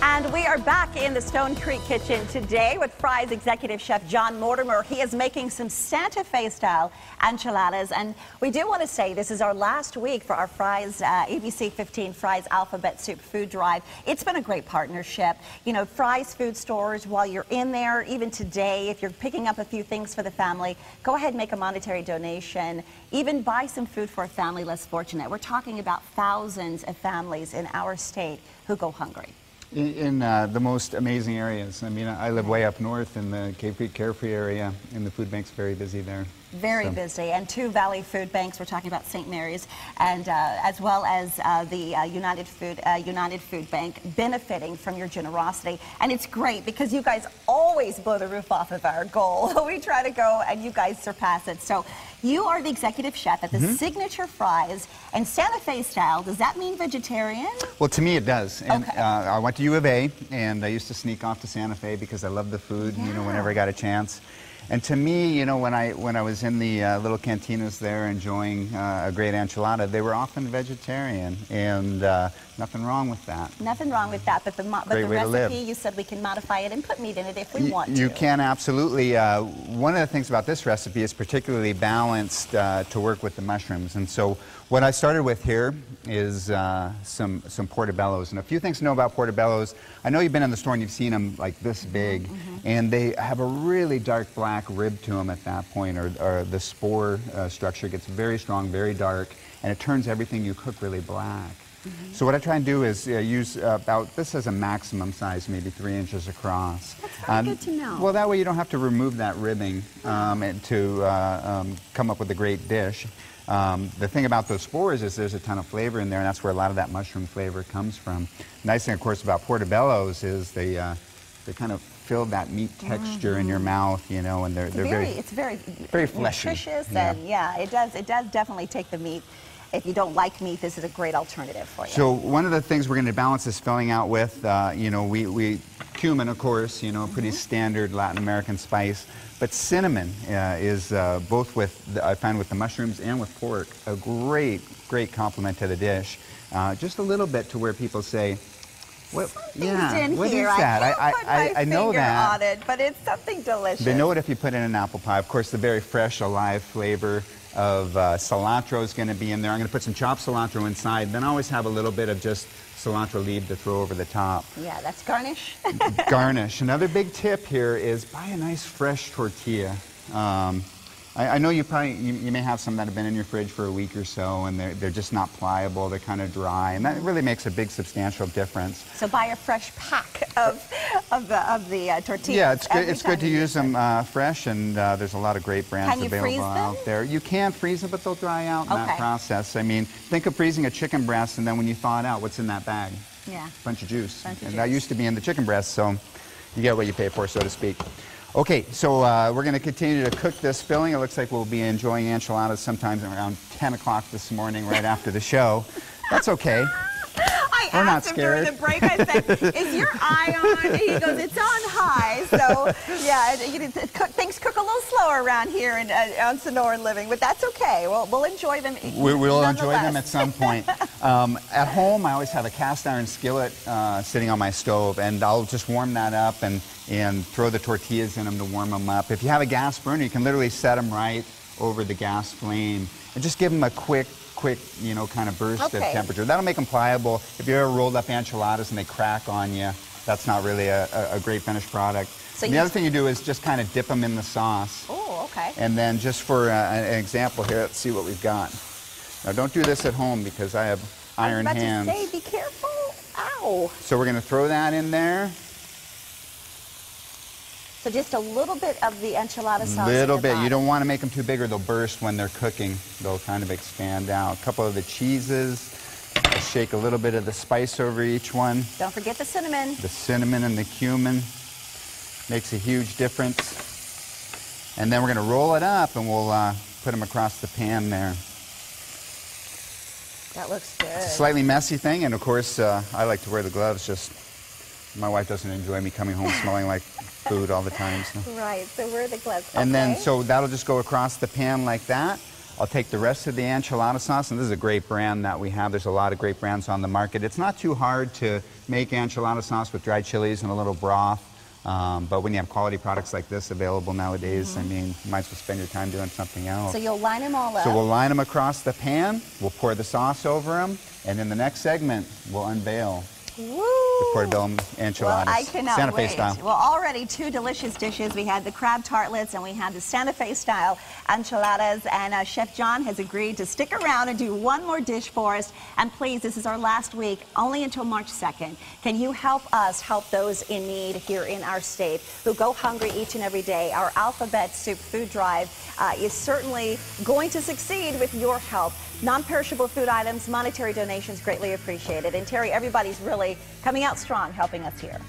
And we are back in the Stone Creek kitchen today with Fry's executive chef John Mortimer. He is making some Santa Fe style enchiladas, and we do want to say this is our last week for our Fry's ABC 15 Fry's Alphabet Soup Food Drive. It's been a great partnership. You know, Fry's food stores, while you're in there, even today, if you're picking up a few things for the family, go ahead and make a monetary donation. Even buy some food for a family less fortunate. We're talking about thousands of families in our state who go hungry. In the most amazing areas. I mean, I live way up north in the Cape Creek Carefree area, and the food bank's very busy there. Very busy. And two Valley food banks, we're talking about St. Mary's, and as well as the United Food Bank, benefiting from your generosity. And it's great because you guys always blow the roof off of our goal. We try to go and you guys surpass it. So you are the executive chef at the signature Fry's and Santa Fe style. Does that mean vegetarian? Well, to me it does. And okay. I went to U of A, and I used to sneak off to Santa Fe because I love the food, you know, whenever I got a chance. And to me, you know, when I was in the little cantinas there enjoying a great enchilada, they were often vegetarian, and nothing wrong with that. Nothing wrong with that, but the recipe, you said we can modify it and put meat in it if we want to. You can, absolutely. One of the things about this recipe is particularly balanced to work with the mushrooms. And so what I started with here is some portobellos. And a few things to know about portobellos. I know you've been in the store and you've seen them like this big, and they have a really dark black rib to them at that point, or the spore structure gets very strong, very dark, and it turns everything you cook really black. So what I try and do is use about, this is a maximum size, maybe 3 inches across. That's good to know. Well, that way you don't have to remove that ribbing and to come up with a great dish. The thing about those spores is there's a ton of flavor in there, and that's where a lot of that mushroom flavor comes from. The nice thing, of course, about portobellos is they kind of fill that meat texture in your mouth, you know, and they're very fleshy. Nutritious, and yeah, it does definitely take the meat. If you don't like meat, this is a great alternative for you. So one of the things we're going to balance this filling out with, you know, cumin, of course, you know, pretty standard Latin American spice, but cinnamon is both with, I find with the mushrooms and with pork, a great complement to the dish. Just a little bit to where people say, what is that? I know that. On it, but it's something delicious. They know it if you put it in an apple pie. Of course, the very fresh, alive flavor of cilantro is going to be in there. I'm going to put some chopped cilantro inside. Then I always have a little bit of just cilantro leaf to throw over the top. Yeah, that's garnish. Garnish. Another big tip here is buy a nice fresh tortilla. I know you may have some that have been in your fridge for a week or so, and they're just not pliable. They're kind of dry, and that really makes a big substantial difference. So buy a fresh pack of the tortillas. Yeah, it's good. It's good to use them fresh, and there's a lot of great brands available out there. You can freeze them, but they'll dry out in that process. I mean, think of freezing a chicken breast, and then when you thaw it out, what's in that bag? Yeah, bunch of juice. That used to be in the chicken breast, so you get what you pay for, so to speak. Okay, so we're going to continue to cook this filling. It looks like we'll be enjoying enchiladas sometime around 10 o'clock this morning, right after the show. That's okay. We're not scared. During the break, I said, "Is your eye on?" And he goes, "It's on high." So yeah, things cook a little slower around here on Sonoran Living, but that's okay. We'll enjoy them. We'll enjoy them at some point. At home, I always have a cast iron skillet sitting on my stove, and I'll just warm that up and throw the tortillas in them to warm them up. If you have a gas burner, you can literally set them right over the gas flame and just give them a quick, you know, kind of burst of temperature. That'll make them pliable. If you ever rolled up enchiladas and they crack on you, that's not really a great finished product. So the other thing you do is just kind of dip them in the sauce. Oh, okay. And then just for an example here, let's see what we've got. Now don't do this at home because I have iron hands. I was about to say, be careful. Ow. So we're going to throw that in there. So just a little bit of the enchilada sauce. A little bit. You don't want to make them too big or they'll burst when they're cooking. They'll kind of expand out. A couple of the cheeses. Shake a little bit of the spice over each one. Don't forget the cinnamon. The cinnamon and the cumin makes a huge difference. And then we're going to roll it up and we'll put them across the pan there. That looks good. It's a slightly messy thing, and of course I like to wear the gloves. Just my wife doesn't enjoy me coming home smelling like food all the time. So. Right, so wear the gloves. And then, so that'll just go across the pan like that. I'll take the rest of the enchilada sauce, and this is a great brand that we have. There's a lot of great brands on the market. It's not too hard to make enchilada sauce with dried chilies and a little broth, but when you have quality products like this available nowadays, I mean, you might as well spend your time doing something else. So you'll line them all up. So we'll line them across the pan, we'll pour the sauce over them, and in the next segment, we'll unveil the portobello enchiladas. Well, I cannot Santa Fe wait. style. Well, already two delicious dishes. We had the crab tartlets and we had the Santa Fe style enchiladas. And Chef John has agreed to stick around and do one more dish for us. And please, this is our last week, only until March 2nd. Can you help us help those in need here in our state who go hungry each and every day? Our Alphabet Soup food drive is certainly going to succeed with your help. Non-perishable food items, monetary donations greatly appreciated. And Terry, everybody's really coming out strong helping us here.